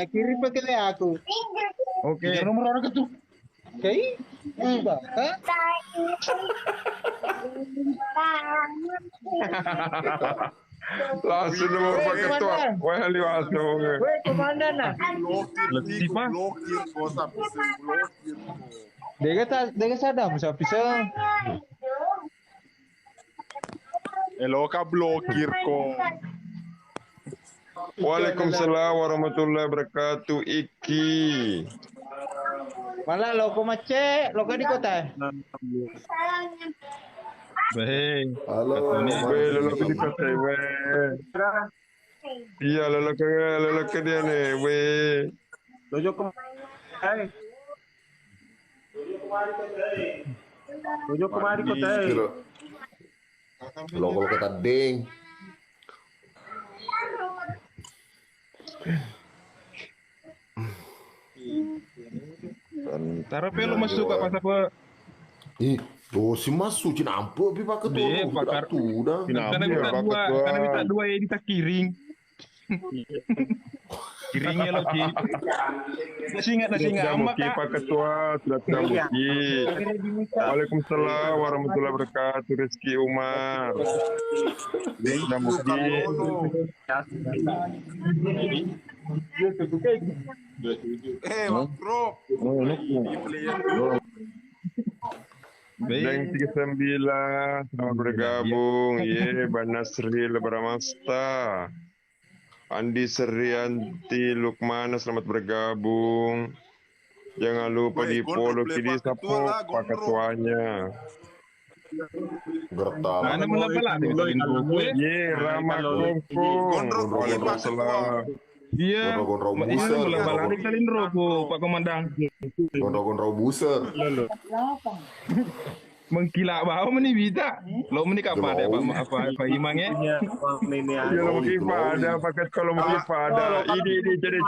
Kiri pakai aku. Oke. Yang nomor orang itu. Kayak apa? Hah? Langsung nomor Pak Ketua. Wah, langsung. Weh, komandan nah. Letih, Pak. Blokir kok sampai blokir kok. Dia sadam siapa bisa. Eloka blokir kok. Waalaikumsalam warahmatullahi wabarakatuh. Iki. Malah loko mace, loko di kota. Baik. Halo. Weh, lelaki di kota, weh. Iya, lelaki dia nih, weh. Dojo ke Dojo kemari kota. Lo kalau kata ding. Taruh pelo masuk ke pas apa? Si masuk cina ampo pi pak ketua Be, pakar. tu dah. Karena minta dua ya kita kiring. Kiringnya lo Ci. Nasi ingat amak Muki Pak Ketua, sudah Muki. Waalaikumsalam warahmatullahi wabarakatuh. Rizky Umar. Sudah Muki. Bro. Yang 39 selamat bergabung. Banasri Lebaramasta. Andi Serianti Lukmana selamat bergabung. Jangan lupa di follow kiri sapo Pak Ketuanya. Gertal. Mana mula pala dibikin buku. Rama Kongkong. Waalaikumsalam. Iya. Gondrong Ini buser. mula pala dibikin roko Pak Komandan. Gondrong buser. Mengkilap bau meni bisa. Lo meni kapan deh apa imangnya? Ya lo mungkin pada pakai kalau mungkin pada ini jadi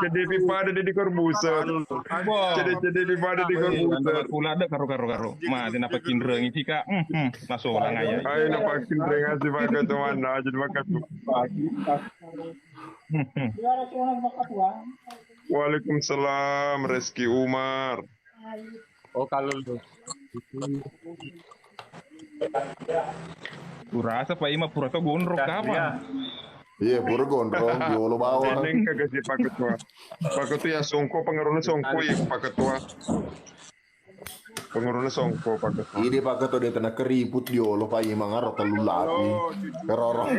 pada di korbuser. Jadi pada di korbuser. Pula ada karo. Ma dia napa kindreng iki Kak. Masuk orang ayah. Ayo napa kindreng ngasih pakai teman jadi pakai tu. Waalaikumsalam Rizky Umar. Oh kalau Kurasa Pak Ima pura to gondrong kapan? Iya, pura gondrong diolo bawah. Neng kagak si Pak Ketua. Pak Ketua ya songko pengaruhnya songko ya Pak Ketua. Pengaruhnya songko Pak Ketua. Ini pak ketua dia kena keriput diolo pak Ima ngarot telu lagi. Kerorong.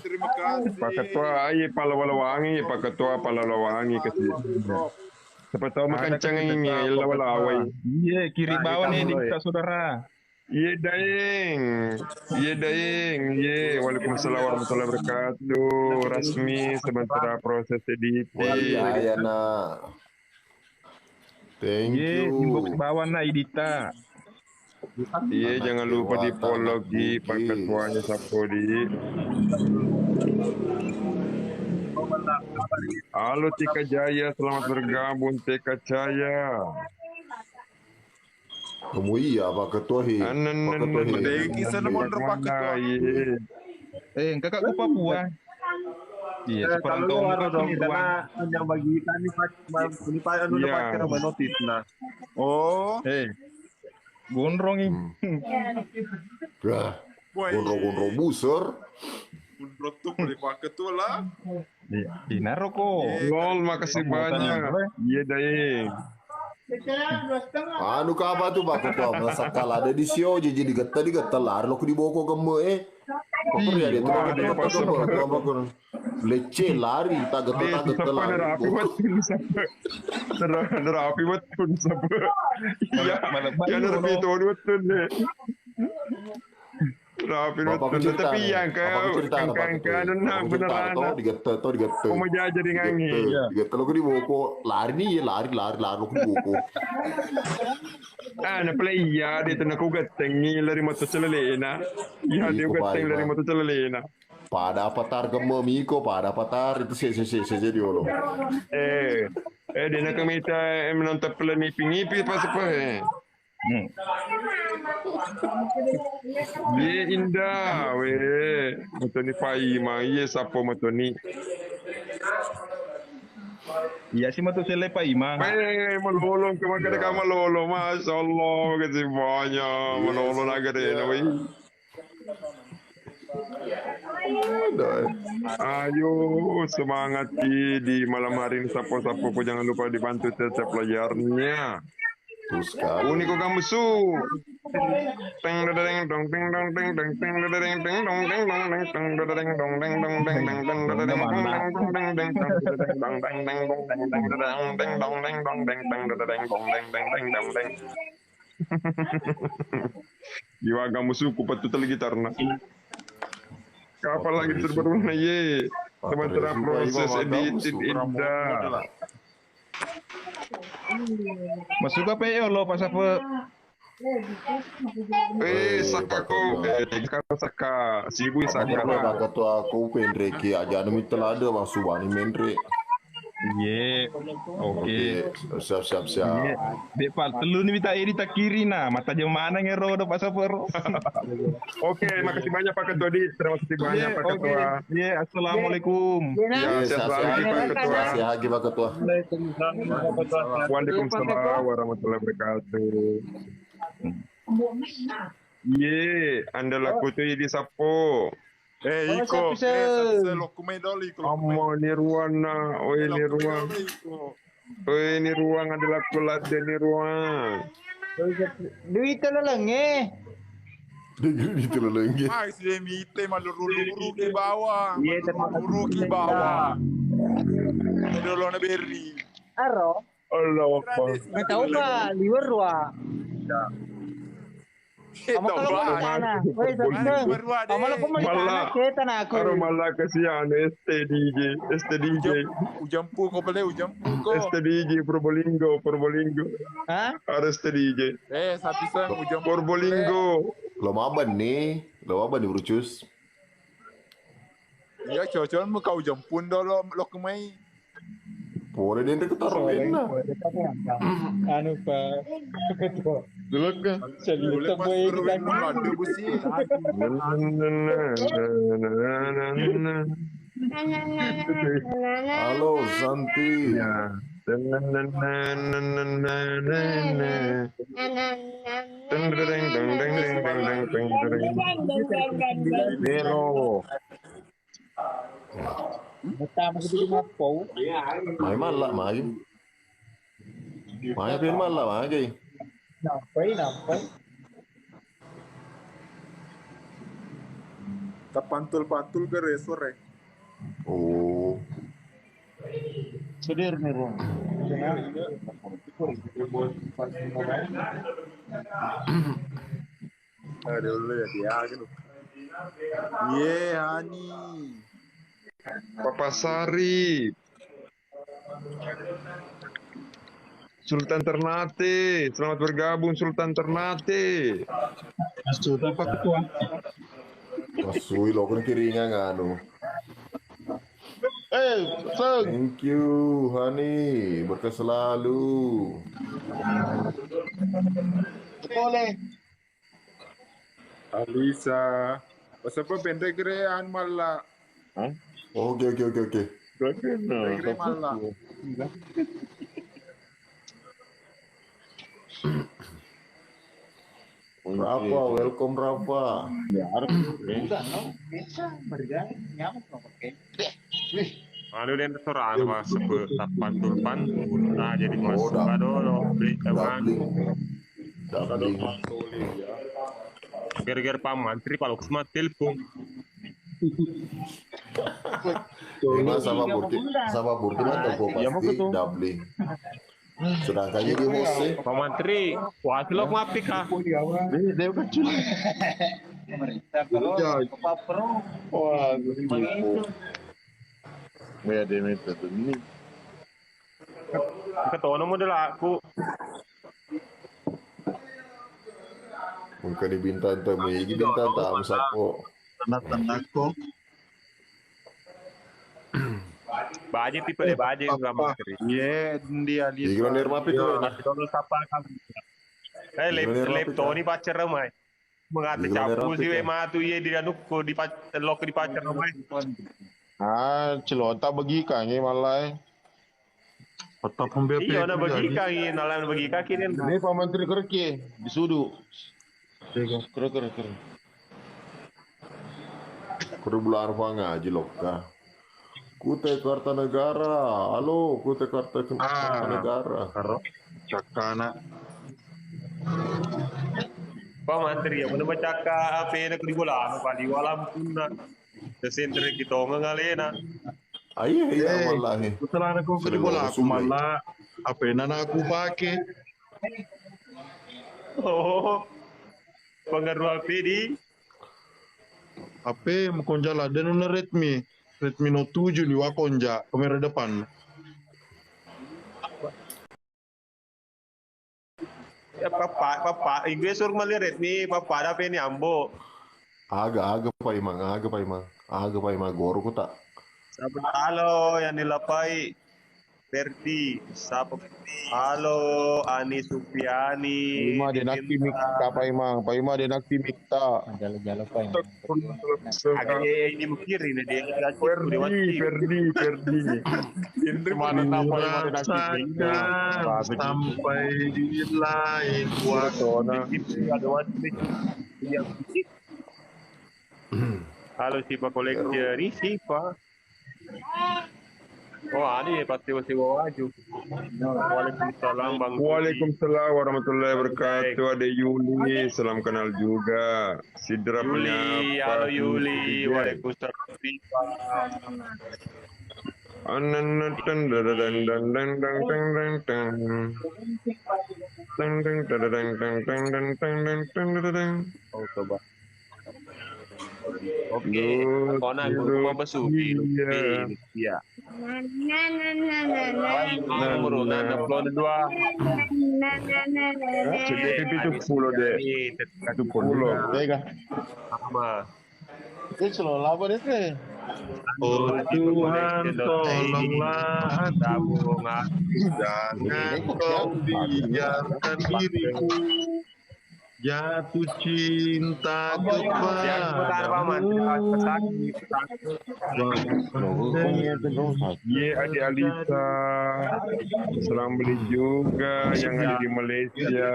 Terima kasih. Pak Ketua ayo pala-wala-wangi Pak Ketua pala-wala-wangi kasih. Siapa tahu makan cengeng ini lawai. Iya, kiri bawah nih di saudara. Iya daeng. Waalaikumsalam warahmatullahi wabarakatuh. Rasmi sebentar proses editing. Iya nah. Thank Iya, you. inbox bawah nah Idita. Iya jangan lupa di follow di Pak Ketuanya Sapodi. Halo Tika Jaya, selamat bergabung Tika Jaya. Kamu iya pak ketua Pak ketua Kisah nomor Pak Ketua. Kakak ku Papua. Iya, sekarang kau dong karena yang bagi kita ini Pak anu dapat kena notis nah. Oh. Gondrong ini. Gondrong buser. Menurut tuh dari Pak Ketua lah. Dinaro kok. Lol, makasih banyak. Iya daeng. Anu apa tuh pak ketua merasa kalah ada di sio jadi digetal lari lo di boko gemme Pokoknya dia tuh lece lari tak getal lari. Nerapi betul sampai. Iya, ya nerapi itu betul deh. Rapi betul, tapi yang kau nah beneran. Digetal. Kamu jadi ngangi. Digetal lo di boko lari nih lari lo di boko. Na pala iya dito na ko gateng lari mo to celalena. Iya dia gateng lari mo to celalena. Pada patar gemme miko pada patar itu se diolo. Dia na kamita menonton pala nipi pas apa Dia indah, weh. Matoni Paima, iya sapo matoni. Iya sih matu selepa imang. Melolong ke makanya kamu melolong, masya Allah, kasih banyak melolong agar ini. Ayo semangat di malam hari ini sapo-sapo jangan lupa dibantu setiap pelajarnya. Terus kan. Uniko kamu su. Teng deng dong teng dong teng deng teng deng teng dong teng dong teng teng deng dong teng dong teng deng teng deng deng dong teng deng dong teng dong teng deng dong teng deng deng dong teng dong teng teng deng dong teng deng deng dong teng. Jiwa kamu suku patutal gitarna. Kapan lagi terbarunya ye? Sementara proses editing indah. Masuk apa ya lo pas apa? Sakako, saka, sibu Apa saka. ketua aku pendreki aja demi telada bang subani mendre. Iya. Oke. Siap. Depal telu nih minta iri tak kiri nah mata jam mana ngero do pas apa ro. Oke, makasih banyak Pak Ketua Di. Terima kasih banyak Pak Ketua. Iya, assalamualaikum. Ya, sehat selalu Pak Ketua. Masih lagi Pak Ketua. Waalaikumsalam warahmatullahi wabarakatuh. Ye, Anda laku tuh di sapo. Iko, se lo come doli, Amo Nirwana, oi Nirwana. Oi Nirwana adalah kulat dan Nirwana. Duit na lang eh. Gitu loh lagi. Ah, si mite maluru ke bawah. Maluru ke bawah. Dolo na berry. Aro, Allah Akbar. nggak tahu ba, liwer wa. Kamu kalau mau mana? Woi, Samsung. Kamu kalau mau Malah. mana? Kita na aku. Aro malah kasihan STDJ. Ujampu ko pala, ujampu ko. STDJ Probolinggo. Hah? Aro STDJ. Sabi sa ujampu. Probolinggo. Lo maban nih Brucus. Ya, cocok mo ka ujampun dolo lo kumay. Boleh dia ketaruhin lah. Anu pa? Dulu kan. Boleh pas berwin mo ada busi. Halo Santi. Ya. Nero. Betama gitu di Mapo. Mai malah mai. Mai pin malah mai. Nampai. Tapantul-pantul ke resore. Oh. Sudir nih Ron. Ada dulu ya dia gitu. Ye, Hani. Papa Sari. Sultan Ternate, selamat bergabung Sultan Ternate. Sudah Pak Ketua. Masui lo kan kiringan nganu. Thank you, Hani. Berkah selalu. Boleh. Alisa. Pasapa pendek krean malah. Oke. Pendek malah. Rafa, welcome Rafa. Ano din restoran mas pantul-pantul. Nah, jadi mas Oh, dah. dolo beli teman. Doubling. Gara-gara Pak Mantri kalau semua telepon. Ini sama Burki mah toko pasti doubling. Sedangkan jadi bosnya. Pak Mantri, wah lo mau apik ah. Dia kecil. Pemerintah kalau Pak Pro. Wah, Begitu. Beda metode ini. Ketua model aku. Mungkin di bintang tamu ini bintang tamu sapo. Tanda-tandaku. Baje tipe deh baje Pak Mantri. Ye, dia Di kira nirma api tuh. Masih dulu sapa kan. Lep Tony pacar ramai. Mengata Gila, capu rapid sih ya. mah tuh ye di anu ko di pacar ramai. Celota bagi kange malah. Patap hampir Iya, na bagi kaki, nalan bagi kaki nih. Ini Pak Menteri kerja disudu. Keren. Kudu bulan apa ngaji loka. Kute Kartanegara. Halo, Kute Kartanegara. Cakana. Pak Menteri, ya mana baca ka apa yang kau bola, apa di walam punna. Sesentri kita ngalena. Ayah, iya wallahi. Setelah aku ke bola aku malah apa yang aku pakai. Oh, pengaruh apa di? HP mo konja la den na Redmi Note 7 liwa konja kamera depan. Ya papa, Inggris suruh melihat Redmi, papa ada apa ini ambo. Aga Pak Imang. Goro ko ta. Halo, yang dilapai Ferdi, siapa? Halo, Ani Supiani. Paima dia nak mikta Paima dia nak mikta. Jalo-jalo pa yun. Agak ini mukir ini dia. Ferdi. Mana na Paima dia nak mikta. Sampai di lain Ada wajib yang halo Sipa Collection, ini Sipa. Oh, ini pasti masih wajib. Waalaikumsalam Bang. Waalaikumsalam warahmatullahi wabarakatuh. Ada Yuli, salam kenal juga. Sidra Yuli, halo Yuli. Waalaikumsalam. Oh, coba. Oke, kona gua besuki. Iya. Nomor upload 2. Itu pulau deh. Itu pulau. Tega. Sama. Itu selalu apa deh? Oh Tuhan, tolonglah aku. Jangan kau biarkan diriku jatuh cinta kepadamu. Ye adik Alisa, salam beli juga yang ada di Malaysia.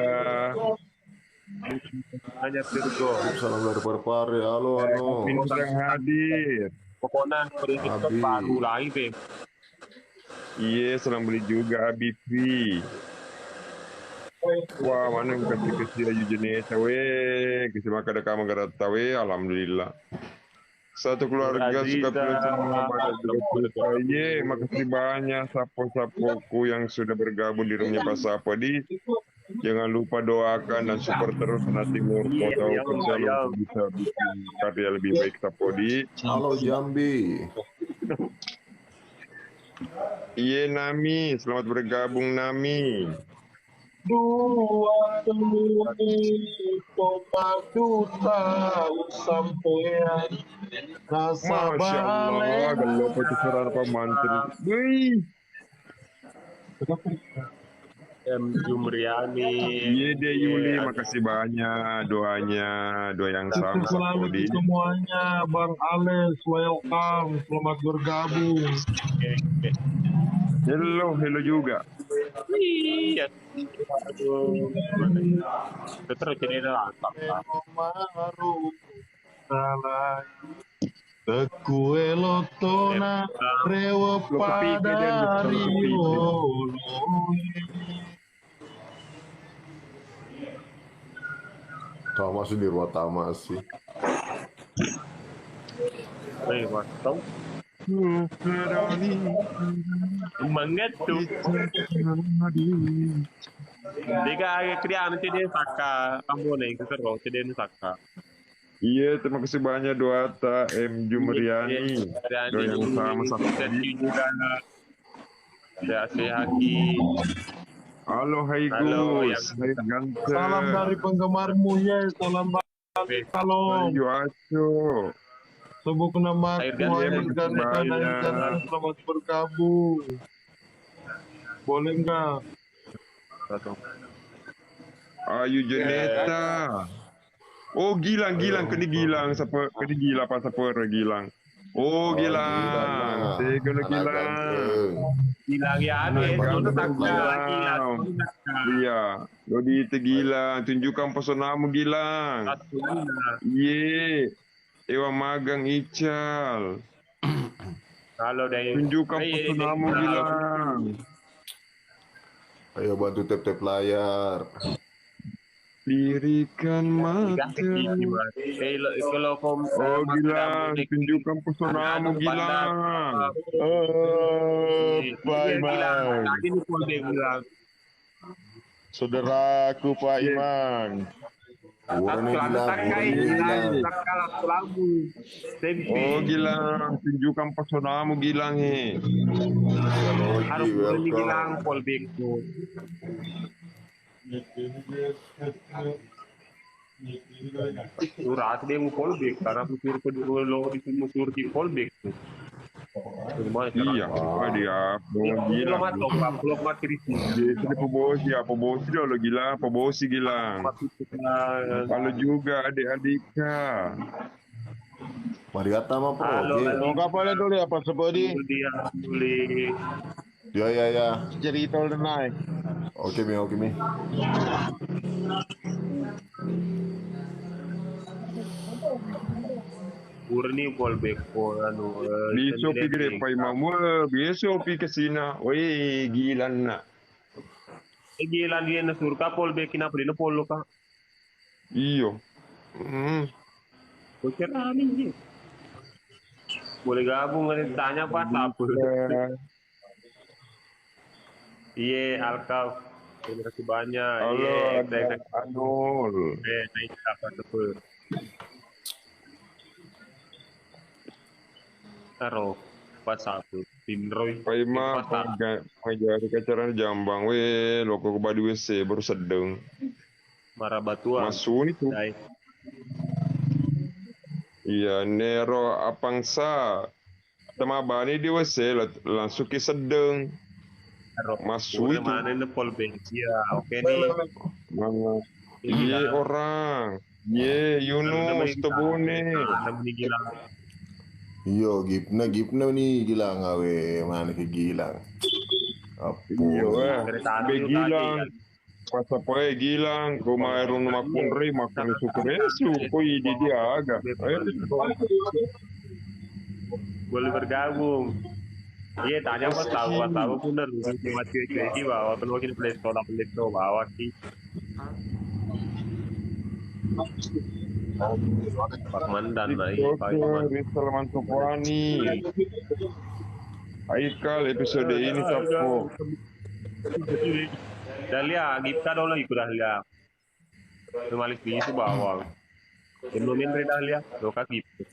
Hanya Virgo. Salam dari Parepare. Halo. Bintang hadir. Pokoknya pergi baru lagi, Beb. Iya, salam beli juga Abifi. Wah, mana yang kasih ayu jenis we, kasih makan ada kamu garata we, alhamdulillah. Satu keluarga suka pilih semua pada saya. Makasih banyak sapo-sapoku yang sudah bergabung di rumahnya Pak Sapodi. Jangan lupa doakan dan support terus nanti Timur Kota Persel bisa bikin karya lebih baik Sapodi. Halo Jambi. Iya Nami, selamat bergabung Nami. Dua duta sampean Masya Allah, kalau pecuran Pak Mantri. Jumriani. Iya deh Yuli, makasih banyak doanya, doa yang sama Sapodi. Semuanya, Bang Alex, welcome, selamat bergabung. Hello juga. Iya. Aduh. Terus jadi lantak. Tekue lotona rewo pada rio. Tamas di ruang tamas sih. Mantap. Semangat tuh. Jika krian tidak saka, kamu nih keserong tidak saka. Iya, terima kasih banyak doa ta M Jumriani. Doa yang sama Sapodi. Ya Haki. Halo Hai Gus, Hai ganteng. Salam dari penggemarmu ya, salam salam. Ayo aco. Sebut nama Tuhan dan selamat bergabung. Boleh enggak? Ayu Jeneta. Oh Gilang, kena Gilang, siapa kena Gilang apa siapa Gilang. Oh, gila. Gilang. Tega lu Anak gila. ganteng. Gilang ya, Baru itu tak gila. Gilang. Iya, lo di itu Gilang. Tunjukkan pesonamu Gilang. Ye, Ewa magang Ical. Kalau dari Tunjukkan pesonamu Gilang. Ayo bantu tap-tap layar. Lirikan mata. Kalau kau Oh Gilang, tunjukkan pesonamu Gilang. Oh, Pak Iman. Lagi nih kau bilang. Saudaraku Pak Iman. Urane Gilang. Oh Gilang, tunjukkan pesonamu Gilang he. Harus Welcome. Gilang polbek tuh. Surat dia mau polbek karena pusur kedua lo itu musur di polbek tuh. Iya, dia Gilang. Belum mati di sini. Dia pebosi lo Gilang, pebosi Gilang. Kalau juga adik-adiknya. Mari kata mah pro. Mau kapalnya dulu ya Pak Sepodi. Dia boleh. Ya. Cerita udah naik. Oke mi. Urni polbek ko Besok pergi ke Pak Imam, besok pergi ke sini. Weh, gila nak. Gilan dia na surka polbek kina puli na polo ka. Iyo. Kau kira ni. Boleh gabung dengan tanya apa apa. Iya, Alkaf. Terima kasih banyak. Halo, Iya, Anul. naik apa tuh? Taruh pas satu tim Roy. Pak Imam, pengajar acara Jambang. Weh, loko ke Badi WC baru sedang. Marah batuan. Masuk itu. Iya, Nero Apangsa. Tema bani di WC langsung ke sedang. Masuk itu. Mana ini polbek? Ya, oke nih. Mana? Ye orang. Ye Yunus Tebune. Iyo, gipna nih Gilang awe, mana ke Gilang. Iyo, Apa? Gilang. Pas apa Gilang, kumairun makunri makan sukuresu, koi di dia agak. Boleh bergabung. Iya, tanya apa tahu bener. Cuma cuy di bawah, kalau kita play store bawah sih. Pak Mandan lagi, Pak Iman. Salman Tukwani. Aikal episode ini Sapo. Dahlia, kita dulu ikut Dahlia. Normalis di itu bawah. Kemudian dari Dahlia, loka gitu.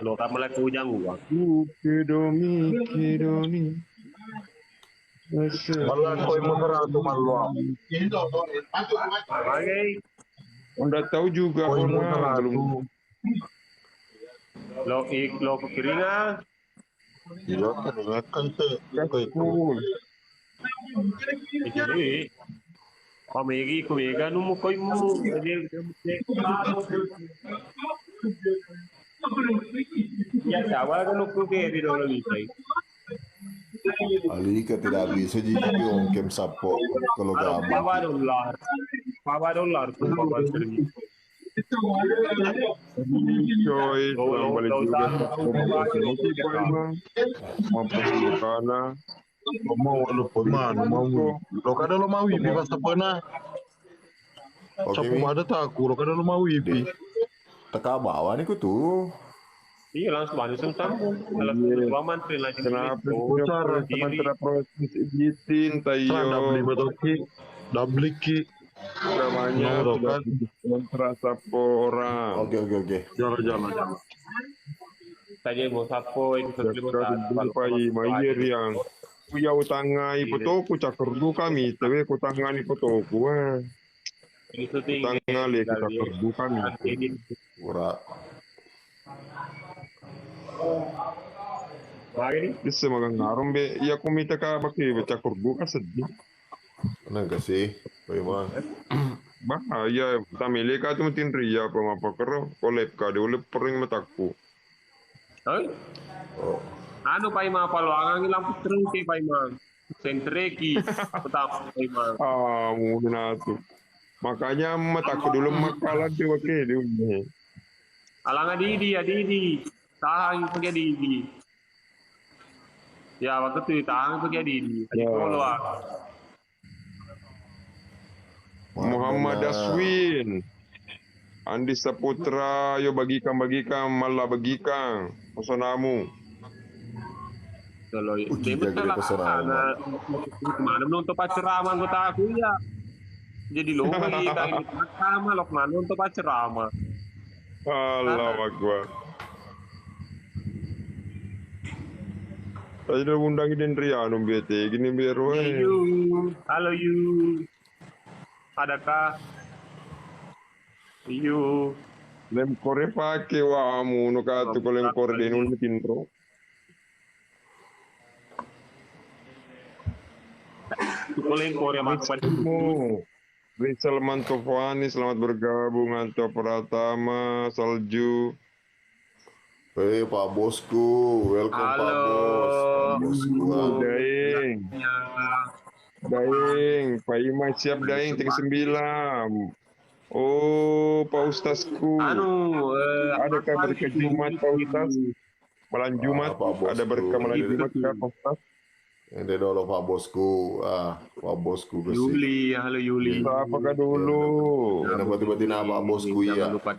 Loka mulai kujang gua. Kedomi. Malah kau yang beneran tuh malu. Oke. Anda tahu juga orang belum. Lo kekeringan. Iya, kan tuh. Cool. Ini. Kumega numu koy mu. Ya sawa kan aku ke di dulu nih. Alika tidak bisa jadi ongkem sapo kalau gabung. $5 tuh bawa sering. Coy, selamat balik juga. Mampus bukana. Mau lu peman, mau. Lo kada lo mau wipi pas apa na? Oke, Capu Mi. ada taku, lo kada lo mau wipi. Teka bawah nih ku tuh. Iya langsung sambung. Kalau dua mantri lagi. Kenapa teman-teman proses editin Ada beli tayo betoki, double ki. namanya No, sudah kan. terasa orang. Oke. Jalan. Saja mau sapo itu Jumpai Mayer yang punya utangai potoku cakerdu kami, tapi kutangani potoku itu tinggi. utangale cakerdu kami. Ura. Lagi Bisa magang ngarum be, iya kumita ka baki cakerdu ka sedih. Enggak sih, Pak Iman. bahaya tamile ka tumitin ria pa mapakero kolep ka de ulep pering mataku. Hei? Ano pa yung mga paluangan ilang putreng kay pa yung mga sentreki. Petap pa yung mga. Muna na to. Makanya mataku dulu makalah de wake de. Alang Adidi. Tahan pakai Adidi. Ya, waktu itu tahan pakai Adidi. Adi polo Muhammad Aswin, Andi Saputra, yo bagikan malah bagikan pesonamu. Kalau jaga di pesona. kemana nonton pacerama anggota aku ya. Jadi lo kita ini sama lo kemana nonton pacerama. Allahu Akbar. Tadi udah undangin Rianu bete, gini biar Halo you. Adakah you lem kore pake wamu no katu ko lem kore de nul tintro. Kuling Korea makan Rizal Mantofani, selamat bergabung. Anto Pratama, Salju. Hei Pak Bosku, welcome Pak Bos. Pak Bosku. Daeng, Pak Ima siap Daeng, 39. Oh, Pak Ustazku. Ada kabar ke Jumat, Pak Ustaz? Malam Jumat, ada berkah malam Jumat, Pak Ustaz? Ini dulu Pak Bosku. Pak Bosku ke sini. Yuli, halo Yuli. Apakah dulu? Ada tiba-tiba Pak Bosku ya. Jangan lupa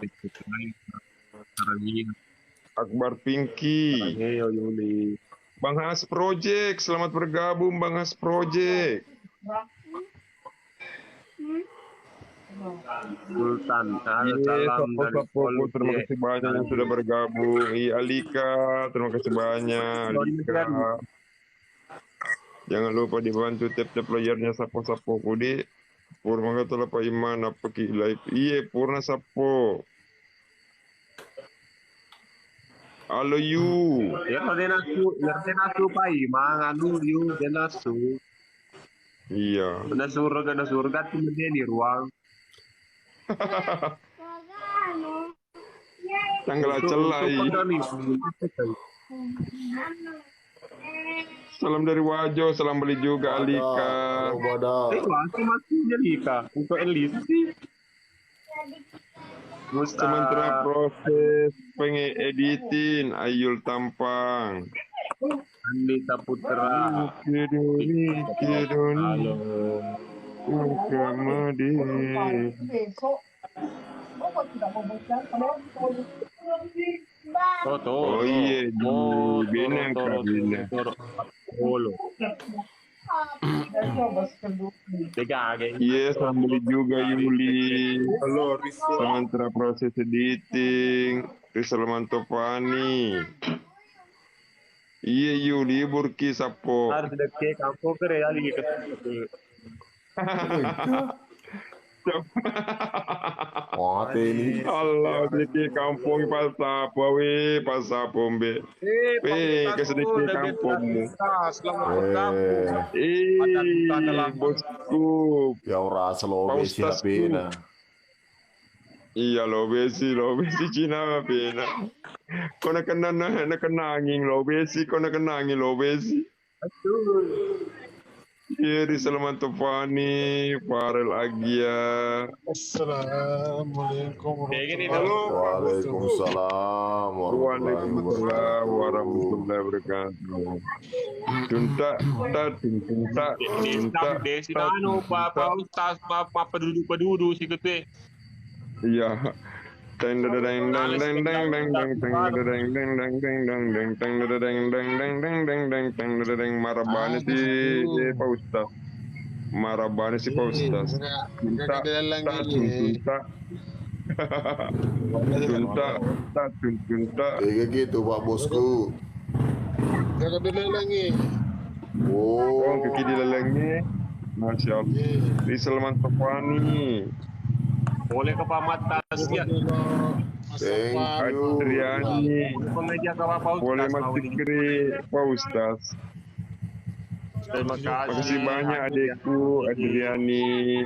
Akbar Pinky. Yuli. Bang Has Project, selamat bergabung Bang Has Project. Sultan, halo salam dari terima kasih banyak yang sudah bergabung. Alika, terima kasih banyak. Alika. Jangan lupa dibantu tap-tap layarnya sapo-sapo kudi. Purna kata Pak Iman apa ki live. Iya, Purna sapo. Halo you. Ya denasu Pak Iman, anu you denasu. Iya. Ada surga tuh di ruang. Tanggal celai. Salam dari Wajo, salam beli juga Alika. Masih Alika untuk Elis sih. Sementara proses editin Ayul Tampang. Anita Putra. Halo. Oh iya, bina kabina. Iya, sambil juga Yuli. Halo, sementara proses editing, Rizal Mantopani. Iya Yuli, Burki Sapo. Harus dekat kampung kere lagi ke. Mati ini. Allah, sedikit kampung Pasapo, Pasapombe. Kesedikit kampungmu. Bosku. Ya ora slow besi pena. Iya lo besi Cina pena. Kau nak kenangin lo besi. Kiri Salman Tufani, Farel Agia. Assalamualaikum Waalaikumsalam warahmatullahi wabarakatuh. Tunta. Desi anu Pak Ustaz, Pak penduduk si kete. Iya. Marabani si Pak Ustaz. Tunta. Kayak gitu Pak Bosku. Jangan dilelengi. Oh, Kaki dilelengi. Masya Allah. Rizal Mantopani. Boleh ke pamatas ya. thank you. Adriani. Pemedia ke Pak Ustaz. Boleh Mas Fikri, Pak Ustaz. Terima Makasih banyak adekku Adriani.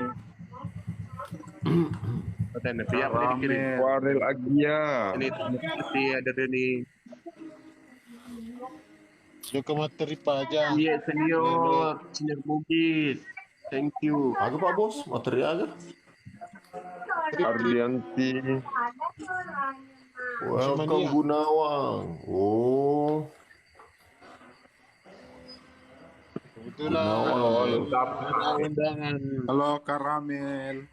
Katanya siapa nih dikirim? Warel Agia. Ini seperti ada nih. Juga materi pajak. Iya senior Bugis. Thank you. Agak Pak Bos, materi agak. Ardianti. Welcome Gunawang. Oh. Kebetulan undangan Halo Karamel.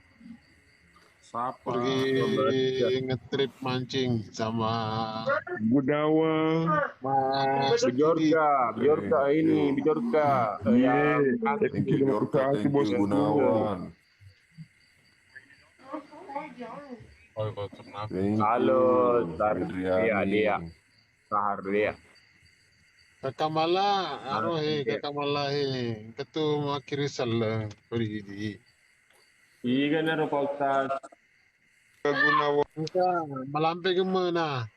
Siapa? pergi ngetrip mancing sama Gunawan. Mas Bjorka ini Bjorka. Thank you Yorka, thank you Gunawan. Oh, kenapa? Thank Halo, you, Iya, Adriani. dia. Sahar dia. Kakak Mala, arohe kakak Mala he. Ketua Kirisal pergi. Iya kan Pak Ustaz. Gunawan. Maka malampe kemana?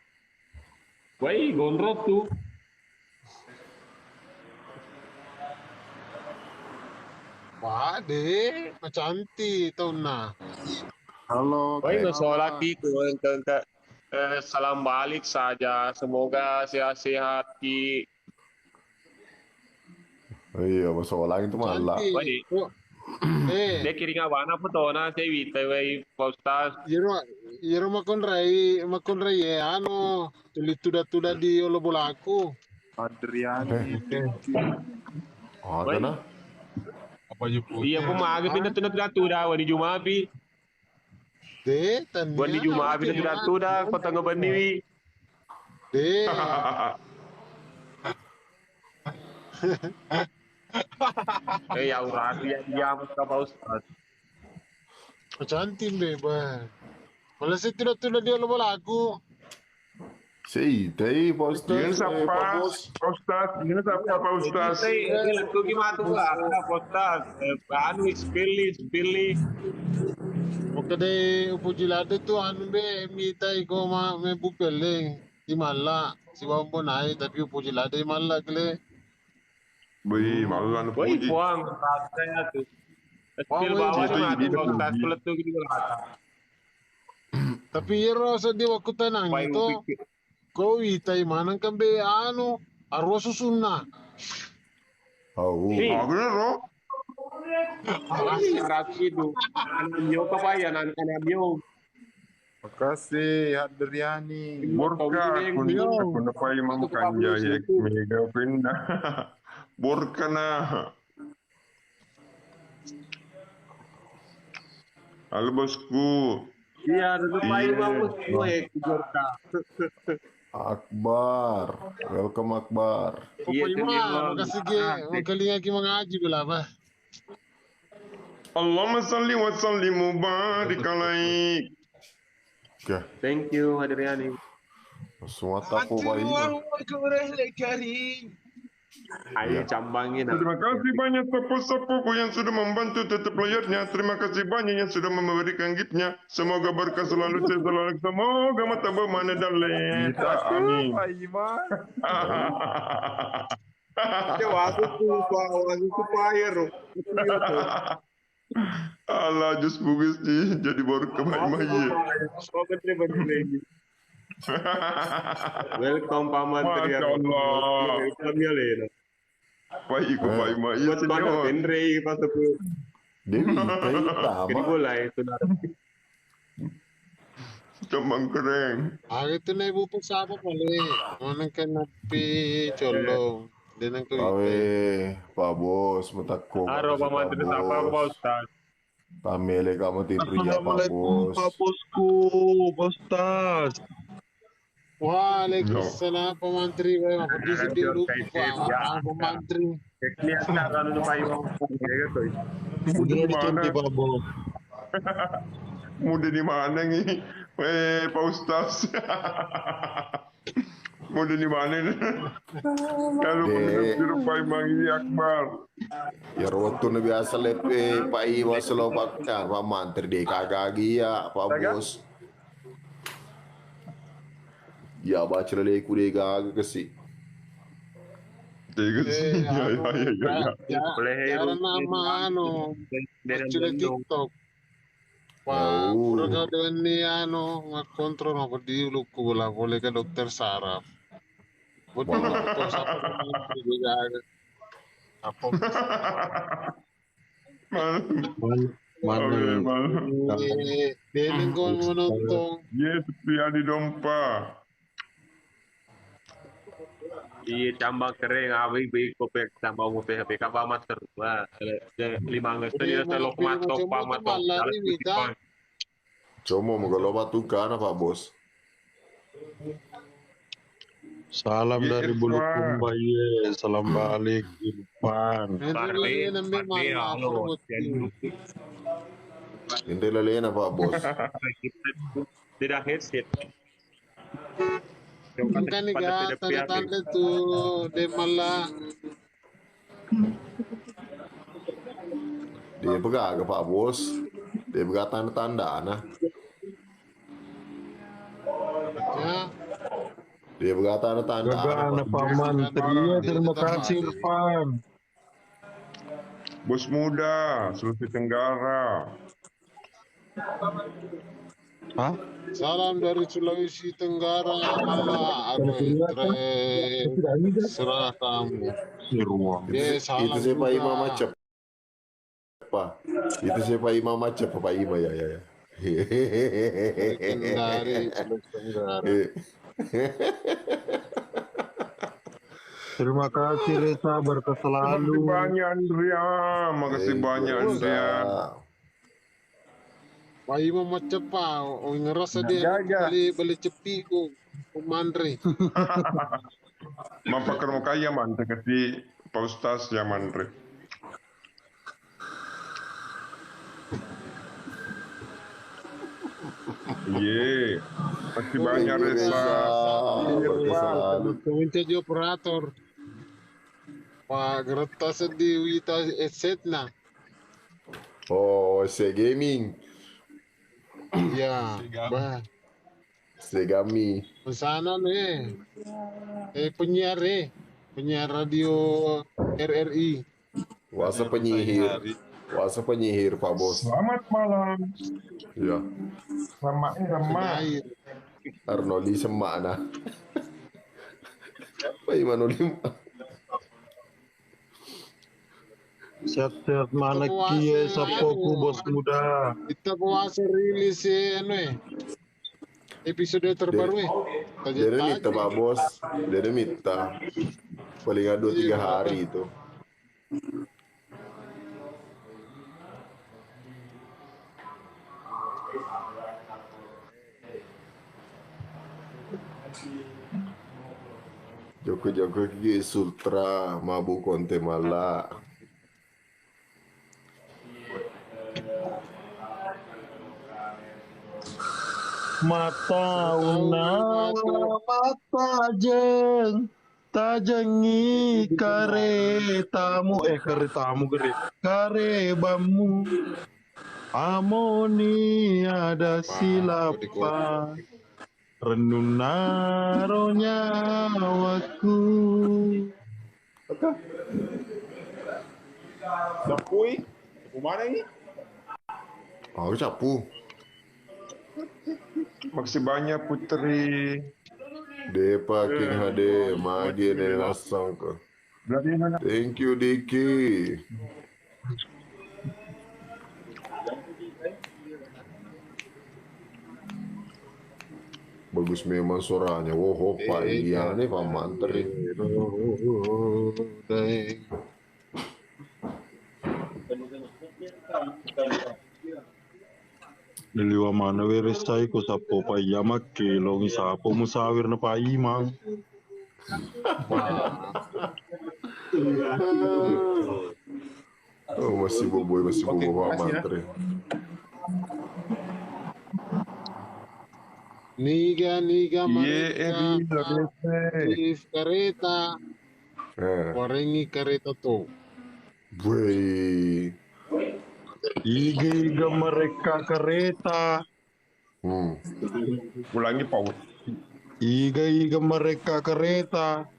Woi, gondrot tuh. Wah, deh, cantik tau na. Halo. Woi, nggak soal lagi salam balik saja. Semoga sehat-sehat Ki. Oh iya, masalah itu malah. Cantik. Woi. Oh, Dia kiring abana po to na saya wita woi Pak Ustaz. Yero makon rai ya ano tulit tuda di olo bolaku. Adriani. Oh, ada nah. Apa jupu? Iya po maaga pinatuna tuda wani Jumabi. De tan. Wani Jumabi na tuda kota ngabaniwi. De. Ya urati ya diam ka Pak Ustaz. Cantik beba. Malah saya tuda di olo bolaku. Sei, tei, Pak Ustaz. Dengan siapa? Pak Bos. Pak Ustaz. Dengan siapa Pak Ustaz? Saya lagu gimana tuh Pak Ustaz? Anu pilih. Oke deh, upujilade tu anu be mita iko me bupele di mala. Si wambo nai tapi upujilade di mala kele. Wih, maluan Woi, puji. puang saya tuh. Skill Wah, bawah itu nih mati ide Pak Ustaz puji. kulit tuh gitu. Tapi iro sa di waktu tanang Woi, itu. Kau itai manang kan be anu arwa susunna. Oh. Ah, bener loh. Rapi itu. Anamyo ka pa yan, anamyo. Makasih Adriani. Borka, aku dapat imam kanja ya, mega pindah. Borka na. Halo bosku. Iya, tetap aja bagus gue Jorka. Akbar. Welcome Akbar. Opo ima, makasih ge, magaling ki mga aji bala ba. Allahumma salli wa sallim mubarik alaik. Oke. Thank you, Hadriani. Semua tapu bayi. Ayo cambangin. Terima kasih banyak sapu-sapuku yang sudah membantu tetap layarnya. Terima kasih banyak yang sudah memberikan giftnya. Semoga berkah selalu selalu. Semoga mata bermana dan leta. Amin. Allah jus bugis jadi baru kemai-mai. Welcome Paman Masya Allah. Welcome ya Lena. Pai ko pai mai Buat mana senyor. Henry pas aku Dewi, tei kiri tama. mulai sudah. Camang kering. Itu na ibu sapa pale. Manang kan napi colong. Dinang ko Awe, Pak Bos, matakko. Haro Paman terus apa aku Pak Ustaz. Tamele kamu tipriya Pak Bos. Pak Bosku, Pak Ustaz. Waalaikumsalam pemantri ba makadi sa biru pa pemantri. Kelihatan kan itu payu. Ya gitu. Udah dicantik Pak Bo. Muda di mana nih? Pak Ustaz. Muda di mana nih? Kalau Dek. pemirsa Pai Mangi Akbar. Ya waktu na biasa lepe Pak Iwa selo Pak Pak Mantri de kagagi ya Pak Bos. Ya baca lele ku de gaga kasi. Tiga sih. Ya. Cara nama ano. Cule TikTok. Pa, Tahu. pura dengan ni ano, kontrol apa di luku lah, boleh ke dokter saraf. Buat dokter saraf juga ada. Apa? Mana Dia ni kau menonton. Yes, Priadi Dompa. Iya cambang kering awi bi kopek cambang mo PHP ka ba master ba 5 Agustus dia telok matok pa matok Malah ni Mita. Cuma mau kalau batu kan apa bos? salam Yes, dari Pak. Bulukumba ye, salam balik Irfan. Nanti nampak malah Inte lelena pak bos. tidak headset kan ni ga tanda-tanda tu dia malah Dia pegang pak bos. Dia pegang tanda-tanda nah. ya Dia pegang tanda-tanda. Gagana Pak Mantri, ya, terima kasih Irfan. Bos muda, Sulawesi Tenggara. Hah? salam dari Sulawesi Tenggara malah serah kamu. Irwan. Dia salam Itu siapa juga. Imam Acep? Pak. Itu siapa Imam Acep Pak Ima ya. Dari Sulawesi Tenggara. Terima kasih Reza, berkah Makasih selalu. banyak Andrea, makasih banyak Andrea. Pak Imam macam apa? Oh ngerasa dia beli cepi ku mandri. Mampakar mau kaya mantre kasih Pak Ustaz ya mantre. Ye, masih banyak Reza. Minta di operator. Pak Gerta sedih Wita Etsetna. Oh, se gaming. Ya, bah. Segami. Sana nih. Penyiar radio RRI. Wasa penyihir. Wasa penyihir Pak Bos. Selamat malam. Ya. Sama Irma. Air. Arnoldi semak nah. Pak Imanoli. Sehat-sehat mana kia sapoku bos muda. Kita puasa rilis episode terbaru Dia minta Pak Bos. Dia minta. Paling ada 2-3 hari itu. Joko-joko gigi sultra mabu konte mala. Mata una mata jeng tajengi karetamu karetamu karebamu amoni ada silapa renung naronya nyawaku. Dapui. Mana ini? Oh, capu. Makasih banyak Putri. Depa King Hade, magi ne lasang ko. Berarti mana? Thank you Diki. Bagus memang suaranya. Wow, Pak Iya nih Pak Mantri. Niliwa mana weresai ko sapo pa yamak kilong sapo musawir na pa imang. Oh, masih boboy Pak Mantri. Niga Eri, If kereta warengi kereta tuh. Woi. Iga mereka kereta. Ulangi Paul. Iga mereka kereta.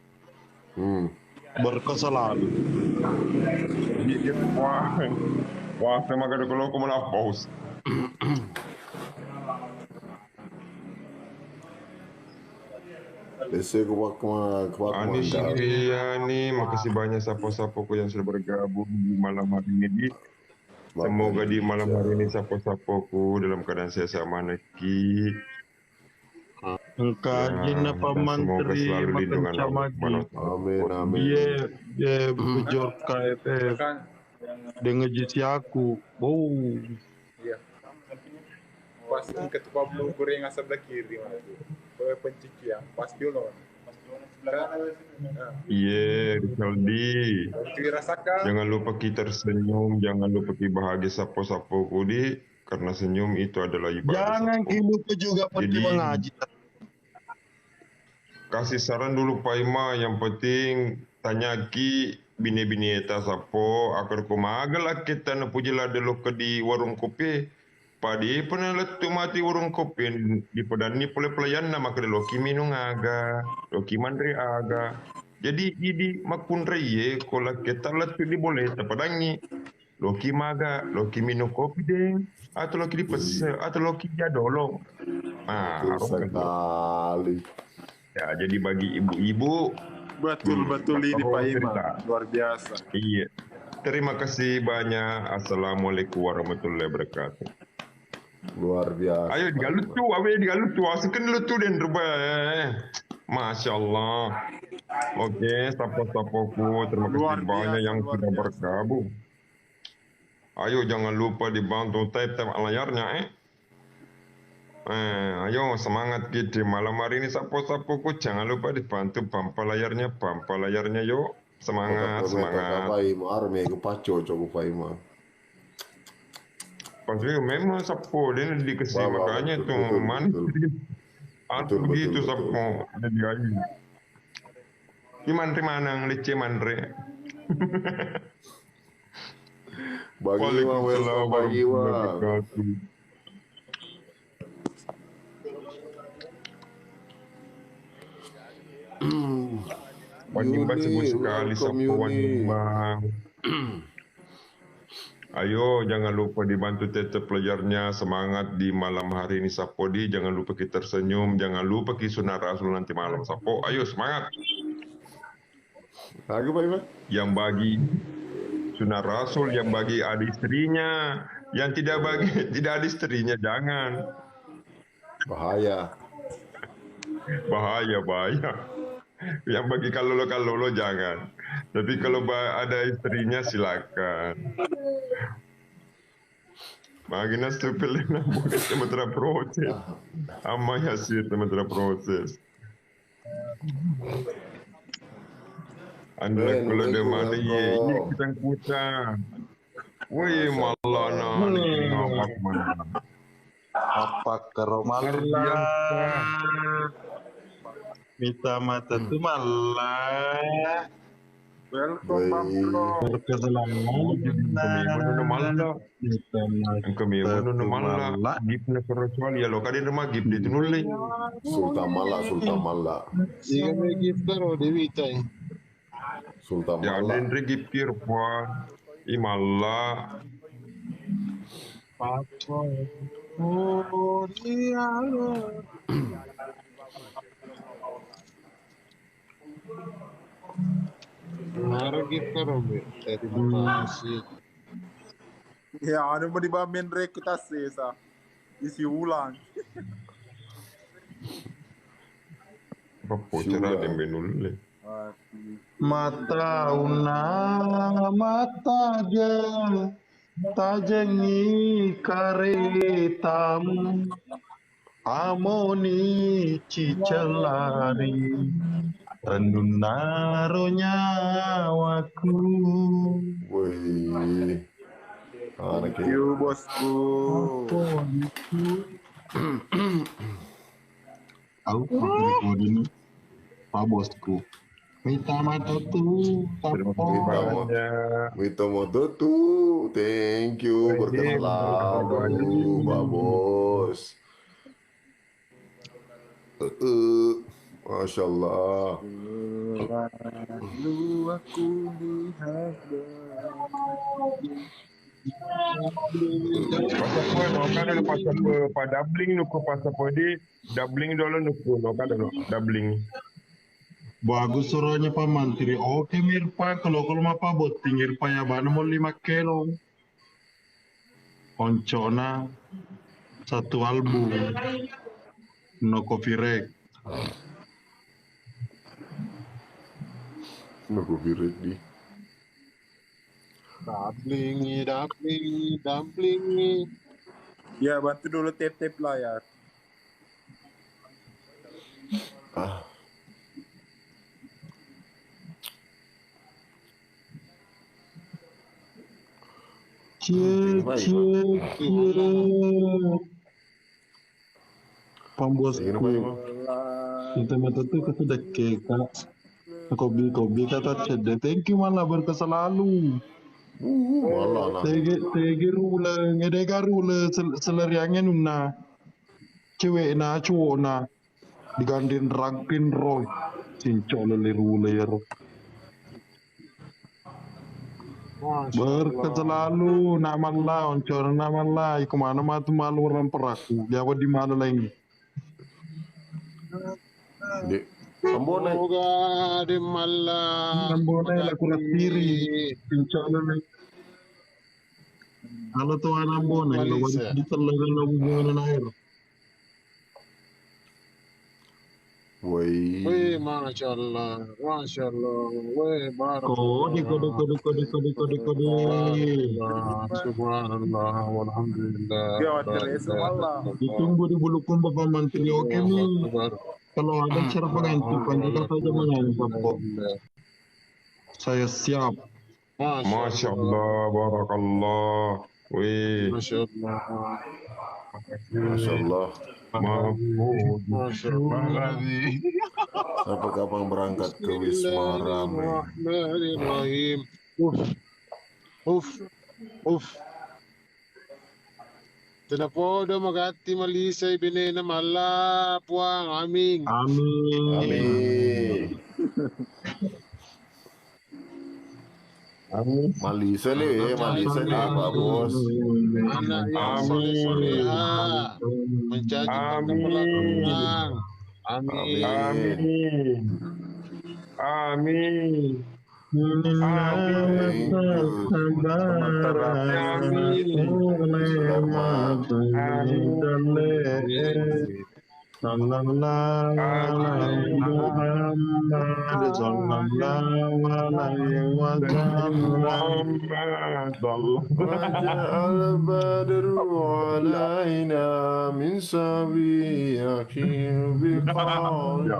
Berkesalahan. Wah, saya makan kalau kamu nak paus. Biasanya kuat Anis Riani, makasih banyak sapo-sapoku yang sudah bergabung di malam hari ini. Semoga di malam hari ini sapo-sapoku dalam keadaan sehat sama neki. Engkajin apa Dan semoga mantri selalu makan lindungan Allah camagi. Subhanahu wa Amin. Dia bejor KFF. Dia ngejisi aku. Oh. Iya. Pasti ketua bubur yang sebelah kiri mana tuh. Pencucian pasti lo. Iya, Rizaldi. Dirasakan. Jangan lupa kita tersenyum, jangan lupa kita bahagia sapo-sapoku di, karena senyum itu adalah ibadah. Jangan sapo. lupa juga pergi Jadi, mengaji. kasih saran dulu Pak Ima, yang penting tanyaki bini-bini eta sapo akar kumagalah kita na pujila dulu ke di warung kopi padi pernah letu mati warung kopi di padani pole pelayan nama ke loki minung aga loki mandri aga jadi makun reye kola kita letu di boleh tapadangi loki maga loki minum kopi deh atau loki di atau loki jadolong Sekali. ya jadi bagi ibu-ibu Betul ini Pak Ima. Luar biasa. iya. Terima kasih banyak. Assalamualaikum warahmatullahi wabarakatuh. Luar biasa. Ayo digalutu, digalutu. Asyikkan lutu dan rupa. Masya Allah. Oke, sapo-sapoku. Terima kasih banyak yang sudah bergabung. Ayo jangan lupa dibantu tap-tap layarnya. Ayo semangat kita malam hari ini sapo-sapoku, jangan lupa dibantu bumper layarnya yuk, semangat. Apa Ima arme ke paco coba Ima. Pasti memang sapo dia dikasih makanya tuh mana atau begitu sapo jadi aja. Gimana mana ngelice mandre. Bagi Ima. Wanimba sebut sekali sapo Wanimba. Ayo jangan lupa dibantu tetap pelajarnya, semangat di malam hari ini sapo di, jangan lupa kita tersenyum, jangan lupa kita sunah rasul nanti malam sapo. Ayo semangat. Lagi Pak Ima. Yang bagi sunah rasul, yang bagi adik istrinya, yang tidak ada istrinya jangan. Bahaya. Yang bagi kalau lo jangan. Tapi kalau ada istrinya silakan. Magina stupelina boleh sementara proses. Ama ya sih sementara proses. Anda kalau ada mana ye, ini kita kucang. Woi malana ni ngapak mana. Apa keromalan? Mita mata tu malah. Welcome Bang. Kami menunu malah. Gip na kerocuali ya lo kadin rumah gip di tunulai. Sultan Malla. Iya me gift karo Dewi tay. Sultan Ya Malla. den regip kirpa imalla. Oh dia. Mara gift karo be. Terima kasih. Ya, ano mo di ba menre kita sesa? Isi ulang. Apa cara dia menulai? Mata una mata je tajengi karetamu amoni cicelari rendunaro nyawaku. Wih. Anak Thank you, bosku. Aku ini Pak Bosku. Minta mata tuh, Terima kasih banyak. Mito moto tuh, thank you berkenalan dulu, Pak Bos. Masya Allah. Lalu aku lihat Pasal apa? Nak ada pasal apa? Pak doubling nuku pasal apa di? Doubling dulu nuku. Nak ada doubling. Bagus suruhnya Pak Mantri. Oke Mirpa, kalau mah Pak bot pinggir Pak ya bana mau 5 kilo. Oncona satu album. No coffee rek. No coffee rek di. Dumpling. Ya bantu dulu tap layar. Ah. Cek. Pambos Ini ku. Kita mata tu kata dah kek. Kobi kata cede. Thank you malah berkeselalu. Malah nah. Tege rule, ngedega rule seleriangnya nuna. Cewek na, cowok na. Digantiin ragpin roy. Cincok lele rule ya roh. Berkat selalu, nak malah, oncor nak malah. Iku mana mah tu malu orang peraku. Jawab di mana lagi? Dek. Ambonai. Semoga di malam. Ambonai lah kurat diri. Cincok lele. Kalau tu anak ambonai, lawan di telengan hubungan air. Wih, Masya Allah. Wih, Kode. Subhanallah, walhamdulillah. Ya malah. Ditunggu di Bulukumba Pak Menteri. Oke nih. Kalau ada cara pengganti, panjatkan saja menyanyi Bapak. Saya siap. Masya Allah, barakallah. Wih. Masya Allah. Masya Allah. Masya Allah. Apa kapan berangkat ke Wisma Rame? Bismillahirrahmanirrahim. Uf. Tidak podo magati malisay binena mala puang aming. Amin. Malisa nih Pak Bos. Anak yang soleh-soleha mencaci pengalaman. Amin. Amin. Waja'al badru alaina min sabiyakin biqala.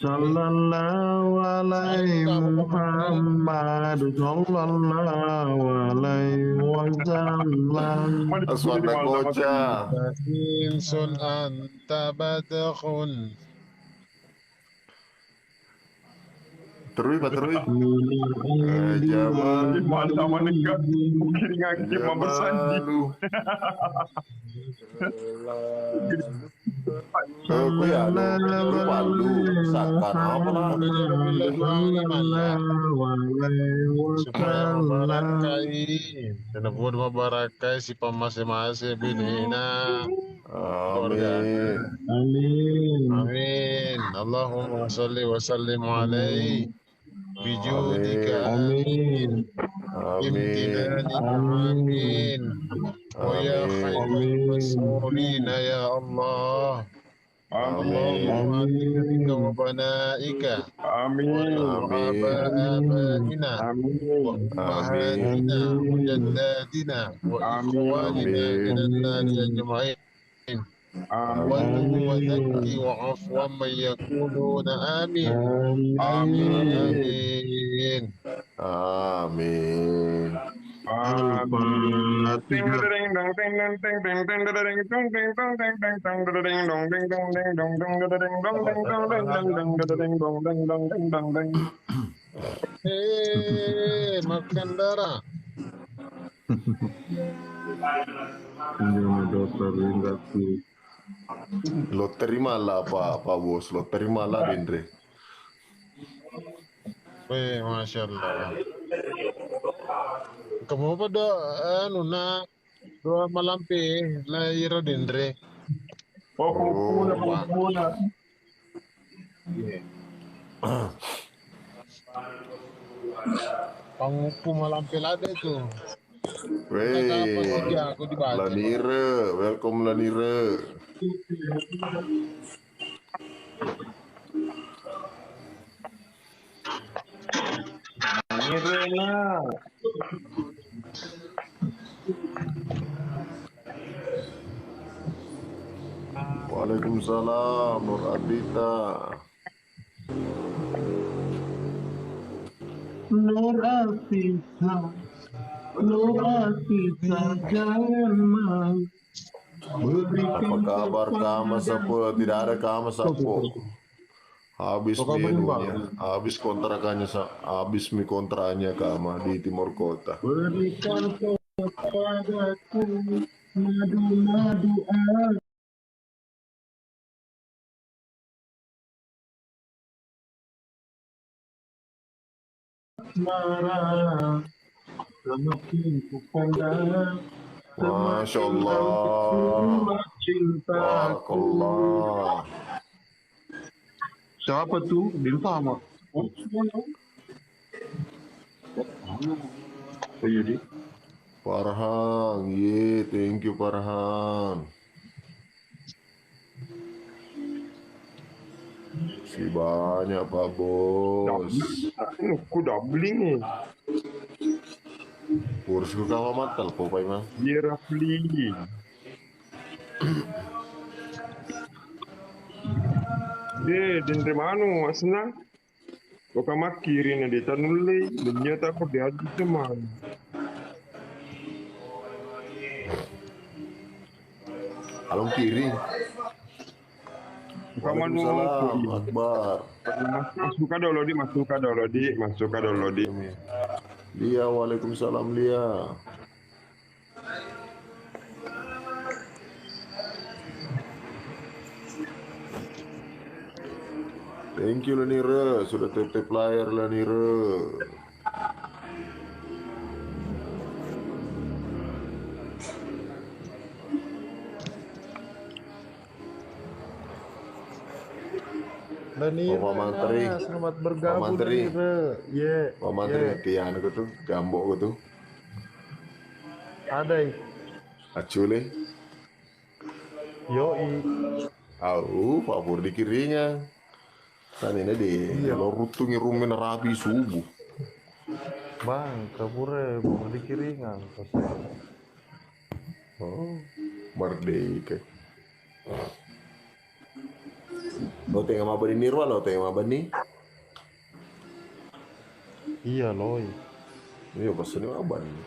Sallallahu alaihi Muhammad sallallahu alaihi wasallam. Aswata bocah. Insun anta badakhun. Terus. Mantap menekat. Mungkin ngaki membersandi. Aku ya lu palu sakan apa lah. Tenapun mabarakai si pamase-mase binina. Amin. Allahumma salli wa sallim alaihi bijudika. Amin. Amin. ويا خير المسؤولين يا الله. اللهم آمين وبنائك. آمين. وآبائنا وأمهاتنا وجداتنا وإخواننا من النار أجمعين. وزكي وعفوا من يقولون آمين. آمين. Makan darah. Lo terimalah Pak Bos, lo terimalah Bendre. Masya Allah. kamu pada anu na doa malampe la ira dendre. Oh, pupuna, Pak. pupuna. Pangupu malampe lada itu. Entah apa sih Wey, dia aku dibaca. Lanire, welcome Lanire. Nirena. Waalaikumsalam Nur Ardita. Nur Afisa, Nur Afisa, jangan mau Apa berikan kabar Kamas apa? Tidak ada Kamas apa? Habis Apa kabar, menunya, habis kontrakannya, habis mi kontraknya Kama di Timur Kota. berikan kepadaku madu-madu asmara. Semakin ku pandang, Masya semakin Allah. cintaku. Barakallah. Siapa tuh? Bintama. Oh iya di. Farhan, ye, thank you Farhan. Si banyak Pak Bos. Aku doubling nih. Kurus ku kawa matal po pa ima. Dia Rafli. Dendre mano asna. Kau makirin na dita nulay. Ternyata aku diadu teman. Along kiri. Kamu Waalaikumsalam Akbar. masuk ka dulu di. Lia, waalaikumsalam Lia. Thank you Lanira, sudah tap layar Lanira. Lanira, Pak Mantri. selamat Pak bergabung Mantri. Lanira. Ye. Pak Mantri, kian aku tuh, gambok aku tuh. Ada. Acule. Yoi. Pak Pur di kirinya. Kan ini di lo rutungi rumen rapi subuh. Bang, kabure mau dikiringan. Oh, merdeka. Lo tengah maba di Nirwa, lo tengah maba nih. Iya loy. Iya pas ini maba nih.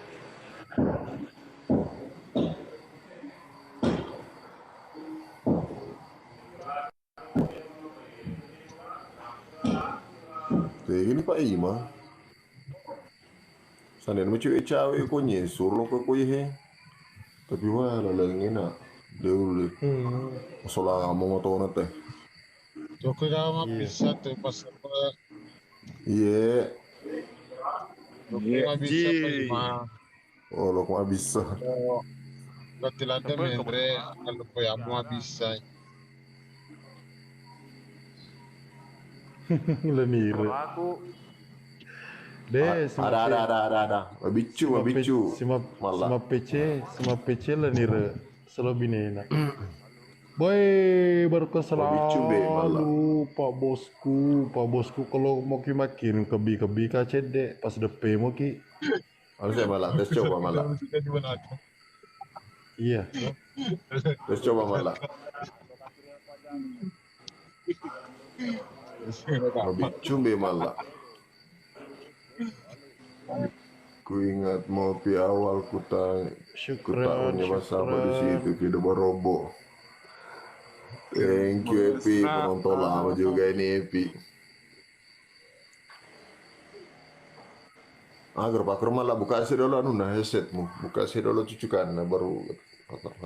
Kayak gini Pak Ima. Sandian mau cewek cewek kok nyesur lo ke kue he. Tapi wah lalangin enak. Dia udah. Masalah ngomong atau nate. Joko kama bisa tuh pas Iya. Joko nggak bisa pas lima. Oh lo kok bisa. Gak tilada mendre kalau kau yang mau bisa. Lanira. Deh, Ada. Bicu. Malah. Sama PC Lanira. Selalu binena. Boy, berkesan Bicu be malah. lalu Pak Bosku kalau mau makin kebi kacede pas depe mau ki. Harusnya malah. Terus coba malah. Iya. Terus coba malah. Bicu be malah. Ku ingat mau pi awal ku tahunya bersama di situ kita barobo. Thank you Epi, penonton lama juga ini Epi. Agar pak malah buka sih dulu anu nah headsetmu, buka sih dulu cucukan nah baru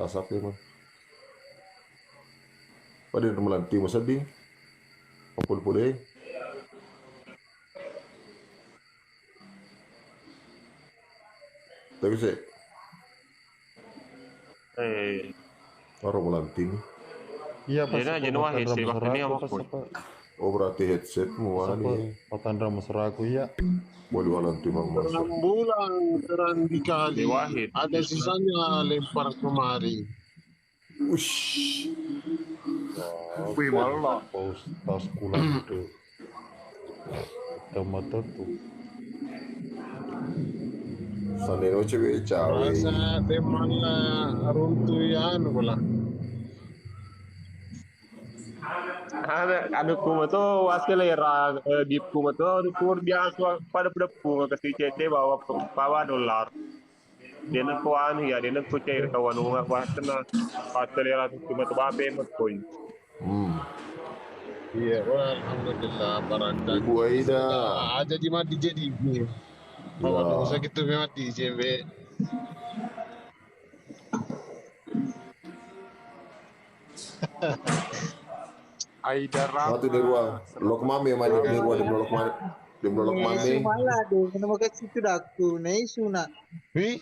asapnya mah. Pada melanti masa di, pul. Tapi sih, baru melanting. Iya pas Dia aja nuah headset ini apa pun. Oh berarti headset semua nih. Patandra mesraku ya. Boleh melanting mang 6 masuk. bulan terang dikali. Wahid. Ada sisanya lempar kemari. Ush. Wih malah. Paus tas kulang itu. Tomato tuh. Sanero cewek cawe. Rasa demana runtuh ya anu bola. Anu kuma tuh waskelera di kuma tuh kur biasa pada pedepung ke si cece bawa dolar. Dia nak kuan ya dia nak kucair kawan rumah wasna waskelera kuma tuh bape meskoi. Iya, alhamdulillah barangkali. Ibu Aida. Aja di mati jadi. Kalau usah gitu mati cewek. Aida Rama. Satu di ruang. Lok mame mandi di ruang di lok mame. Di lok mame. Malah deh, kenapa ke situ daku, nih suna. Wi,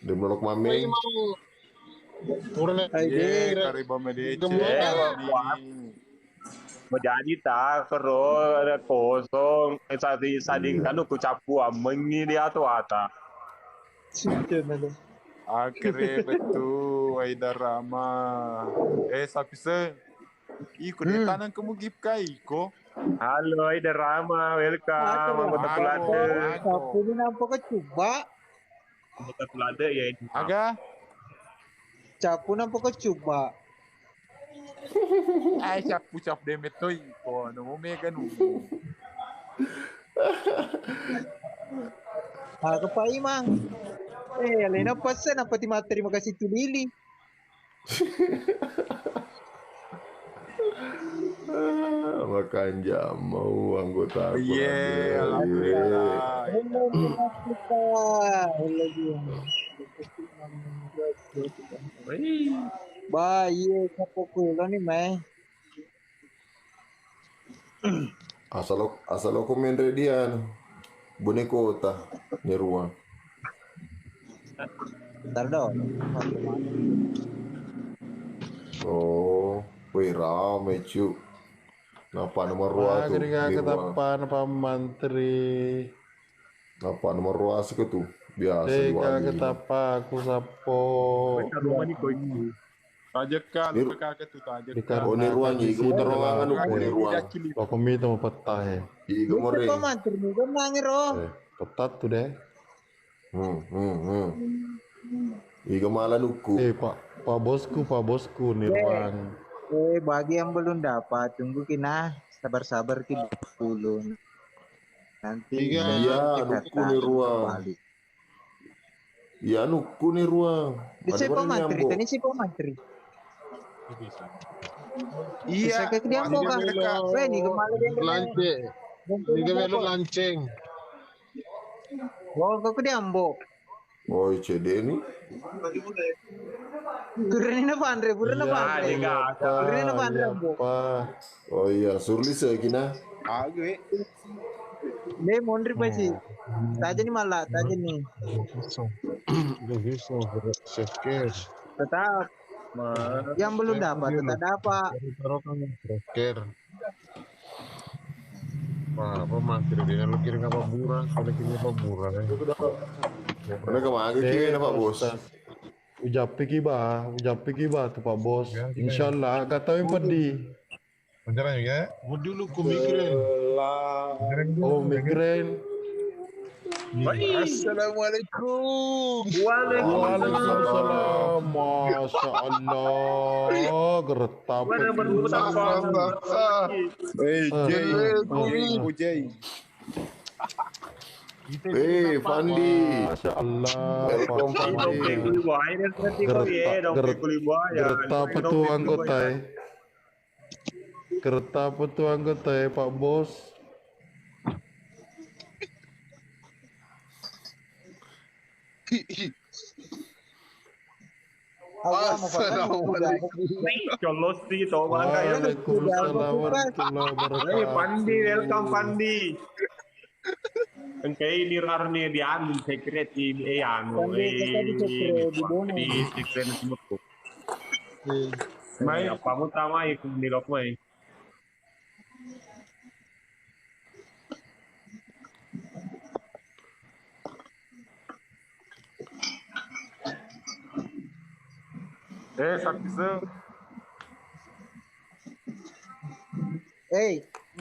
Di lok mame. turun Ye, kariba medece. Menjadi tak kero ada kosong sading kan ku capu mengi dia tu ata. Situ nado. Akhirnya betul Aida Rama. Sapi se. Iko deh tanang kamu gip kai ko. Halo Aida Rama, welcome. Anggota Pelade. Sapu ni nampak ke coba. Anggota Pelade ya ini. Aga? Capu nampak ke coba. Ay, cap demet to iko. Ano mo may ganun. Aku pa imang. Alena pesan apa terima kasih tu Lili. Makan jamu anggota. Iya, alhamdulillah. Baik, siapa kulo ni meh. Asal aku main redian. Boneko ta ni ruang. Bentar dong. Oh, wih rame cu. Napa nomor ruang tu? Kira ketapan Pak Menteri. Napa nomor ruang ke tu? Biasa Kira ketapa aku sapo. Rumah ni kau ini. Tajaka, lupa kakak tu tajaka. Oh ni ruang ni, kita ruangan aku ni ruang. Aku minta mau petah ya. Iga more. Pak Menteri ni kan nangiro. Petat tuh deh. Iga malah nuku. Pak bosku nih ruang. Bagi yang belum dapat, tunggu kina sabar-sabar kita dulu. Nanti iya nuku nih ruang. Iya nuku nih ruang. Bisa Pak Menteri, tadi si Pak Menteri. Iya. Saya ke dia mau kan? Ini kemarin lanceng. Ini kemarin lanceng. Wah, kau ke dia ambok. Oh, CD ni. Kurang apa Andre? Kurang apa Andre? Kurang apa Andre ambok? Oh iya, surli sekina. Agak. Le mondri pasti. Taja ni malah, taja ni. Tetap. Yang belum dapat, tetap dapat. Terakhir. Wah, apa Menteri dia lu kirim apa burang? Kalau kirim apa burang? Mana kemana kirim Pak Bos? Ujapi kiba tu Pak Bos. Insyaallah kata yang pedih. Beneran ya? Mau dulu ku migrain. Oh migrain. Assalamualaikum. Waalaikumsalam. Masya Allah. Geretap. Fandi. Masya Allah. Geretap tu anggota. Geretap tu anggota Pak Bos. Waalaikumsalam warahmatullahi wabarakatuh. Pandi, welcome Pandi. Engkau ini rarnya di anu secret di anu di secret semut. Mai apa mu tama ikut di lok mai. Sakti se.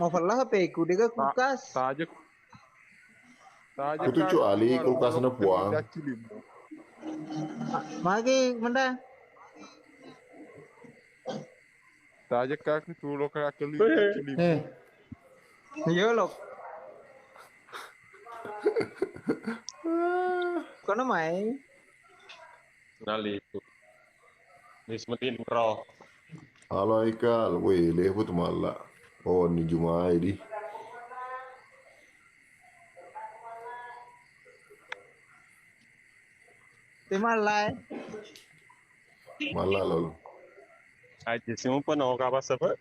Mau falah HP ku dia kulkas. Saja. Itu cuali kulkasnya buang. Magi menda. Saja kaki tulo kaki li. Yo lok. Kono mai. Nali itu. Nismetin pro. Halo Ikal, weh lewat malah. Oh ini Jumai di. Timalai. Malah lol. Aja sih mau pun orang apa sebab?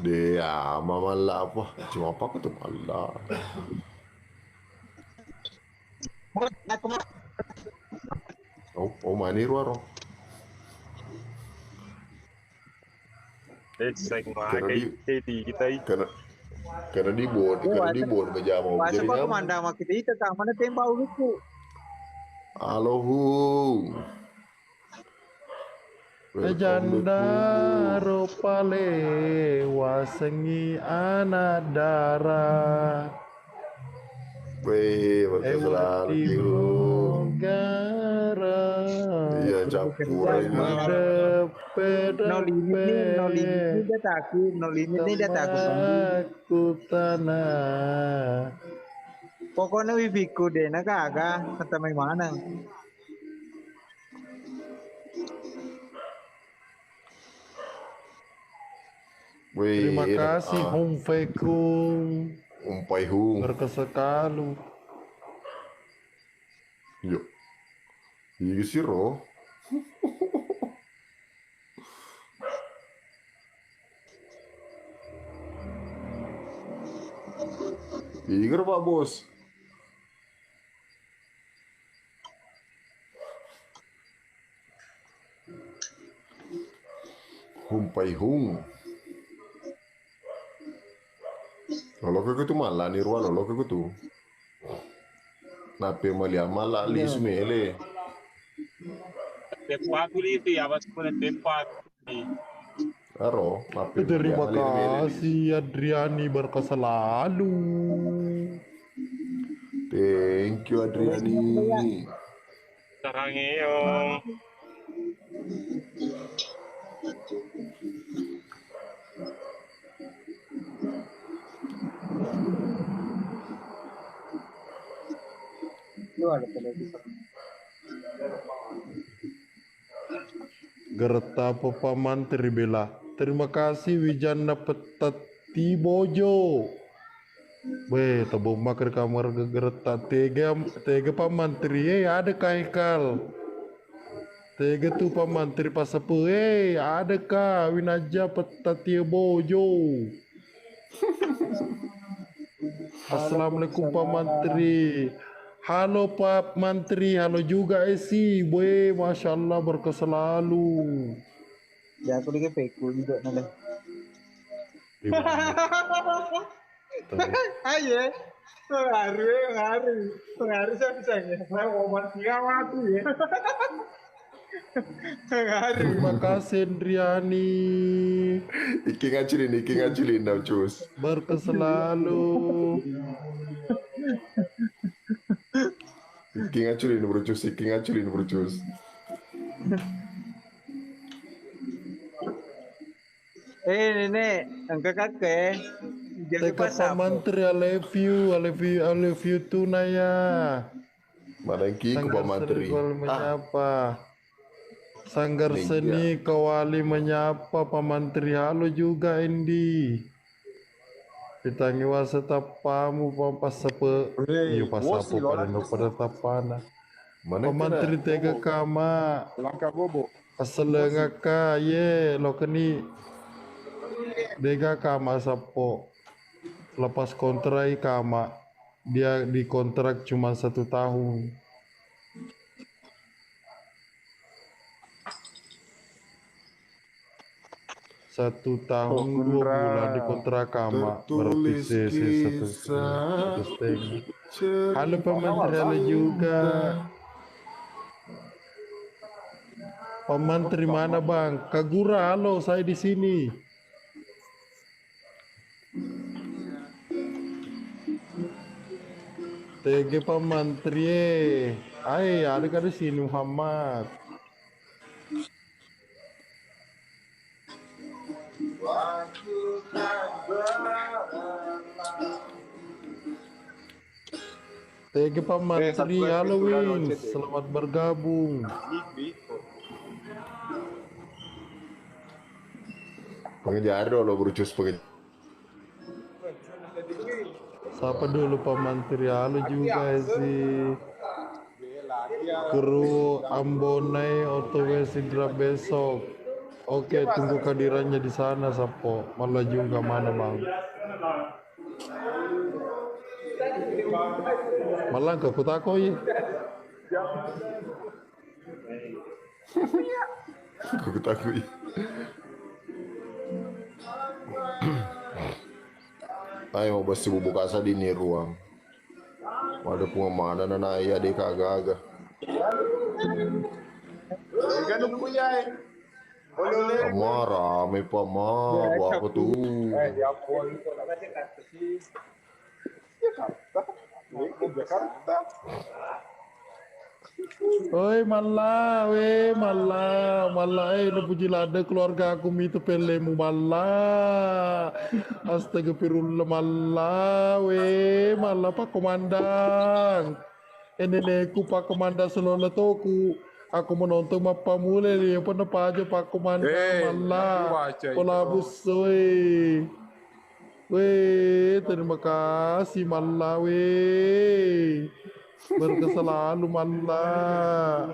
Dia malah apa? Cuma apa tuh malah. Oh mani ruaro. Karena di board meja mau Masa jadi kau ngam. kemandang sama kita itu tak mana tembau lucu. Halo hu. Janda rupale wasengi anadara. Weh, selalu. Gara. Iya campur ini. No limit dia takut, no limit ni dia takut. Aku tanah. Pokoknya wifiku deh, nak agak kata main mana? Weh, Terima kasih Hong Fekung. Umpai hung. Berkesekalu. Yuk. Iya sih roh. Iger Pak Bos. Humpai hung. Lolo ke tu malah ni ruang lolo ke tu. Nape malia malah li sumele. Tempat itu ya, mas punya tempat. Aro, nape. Terima kasih Adriani berkeselalu. Thank you Adriani. Sarang yung. Gerta Papa Mantri Bela. Terima kasih Wijana Petati Bojo. Weh, tabung makar kamar gerta tega Pak Mantri ada kaikal. Tega tu Pak Mantri pasapu ada ka Winaja Petati Bojo. Assalamualaikum Pak Mantri. Halo Pak Mantri, halo juga Esi, boy, masya Allah berkeselalu. Ya aku lagi peku juga nada. Ayo, pengaruh saya. Saya ngomong tiga mati ya. Terima kasih Andriani. Iki ngacilin dah cus. Berkeselalu. Iki ngacilin bercus. Nenek, angkat kakek. Teka Pak Mantri, I love you too Naya. Mana yang ki Pak Mantri? Menyapa. Sanggar Seni Kawali menyapa Pak Mantri. Halo juga Indi. Pitangi wasa tapamu pasape. Iyo pasapo pada tapana. Pak Mantri tega kama. Langkah bobo. Asalenga ka ye lokani. Dega kama sapo. Lepas kontrai kama. dia dikontrak cuma 1 tahun. 1 tahun 2 bulan dikontrak sama berarti satu setengah. Halo Menteri, halo juga. Pak Menteri mana Bang? Kagura, halo, saya di sini. TG Pak Menteri, ada di sini Muhammad. TG Pak Menteri, halo Win, selamat bergabung. Pengejar lo berucus pengejar. Siapa dulu Pak Menteri, halo juga sih. Kru Ambonai OTW Sidra besok. Oke, tunggu kehadirannya di sana Sapo. Malah juga mana Bang? Malah ke kutakoi. Kutakoi. Ayo basti buka asa di ni ruang. Ada pengamanan na iya de kagak. Ganun ko yan. Ama rame pa ma, apa tuh? Jakarta. Oi malah, lu puji lada keluarga aku itu pelemu malah. Astagfirullah malah Pak Komandan. Nenekku Pak Komandan selalu toku. Aku menonton apa mulai dia pernah aja Pak Komandan malah. Kolabus terima kasih malah berkah selalu malah.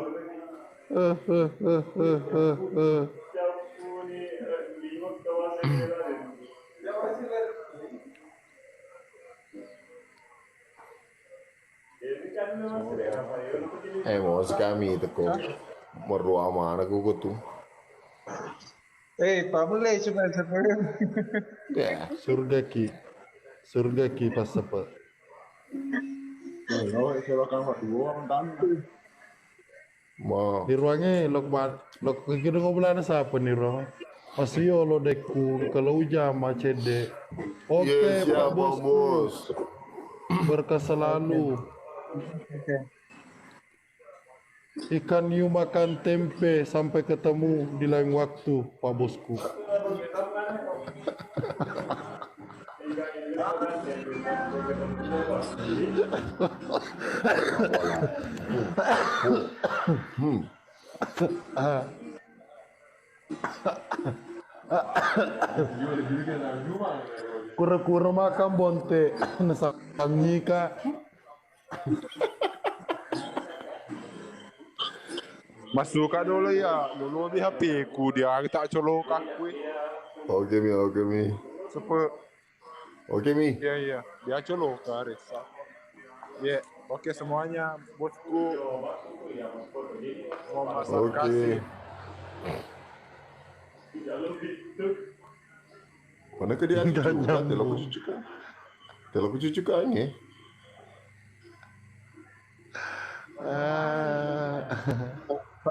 Mau kami itu kok merua mana aku tuh. Pak mulai cuma sebelum. Ya, Surga ki pas sepet. Mau Di ruangnya lok kira ngobrol siapa nih ruang? Masih yo lo deku kalau jam CD. Oke Pak Bos. Berkah selalu. Ikan hiu makan tempe sampai ketemu di lain waktu Pak Bosku. Kura-kura makan bonte nasangi kak. Masuk dulu ya, dulu di HP ku dia tak colok aku. Oke mi. Sepet. Oke mi. Iya, dia colok ke Arisa. Ya, oke semuanya, bosku. Mau masak kasih. Mana ke dia cucu? Telo cucu kan ya?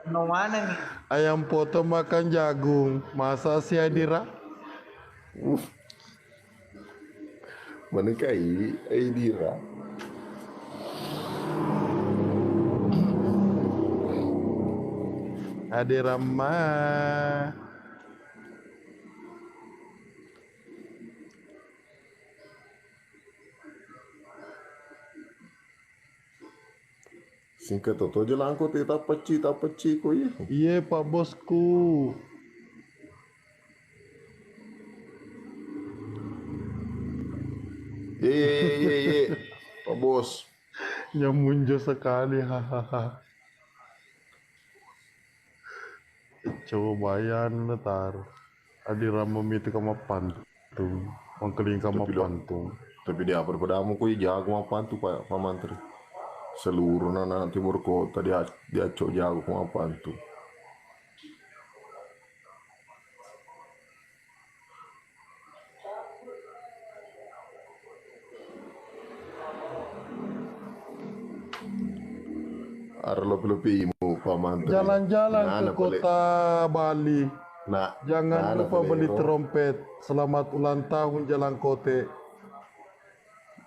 Mana nih? Ayam potong makan jagung, masa sih Adira? Mana kai Adira? Adira mah. Singkat toto je langko te tak peci ko ye. Iya Pak Bosku. Ye. Pak Bos. Nyamunjo sekali hahaha. Coba ya ntar. Adira memiti kama pantung, mengkeling kama pantung. Tapi dia perpadamu kau jago apaan tuh Pak Mantri? Seluruh anak timur kota dia cok jago apaan tuh? Arlo pelupimu Pak Mantri. Jalan-jalan ke kota Bali. Jangan lupa beli trompet. Selamat ulang tahun Jalan Kote.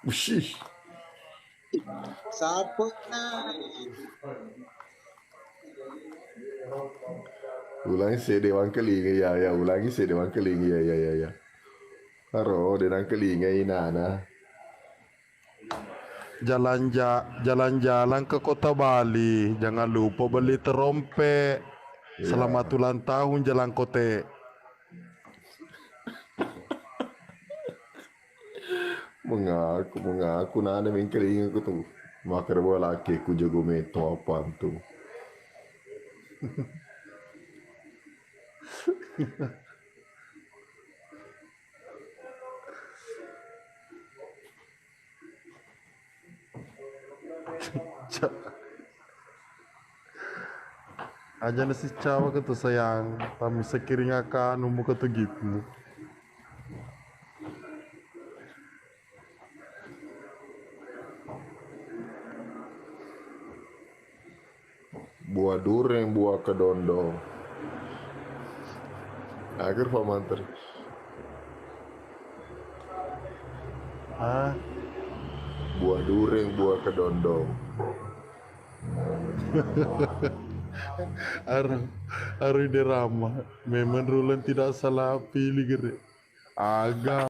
Ushih. Saput na. Ulangi sedewang kelinga ya ulangi sedewang kelinga ya. Haro denang kelinga inana. Jalan-jalan ke kota Bali. Jangan lupa beli trompet. Selamat ulang tahun Jalan Kote. Mengaku nana mengkelinga ku tuh. Makar bola laki ku jago meto apaan tuh. Aja nasi cawa ke tu sayang. Kami sekiring akan umur ke tu gitu. Buah dureng, buah kedondong. Akhir Pak Mantri. Buah dureng, buah kedondong. Arung derama. Memang Rulan tidak salah pilih gere. Agak.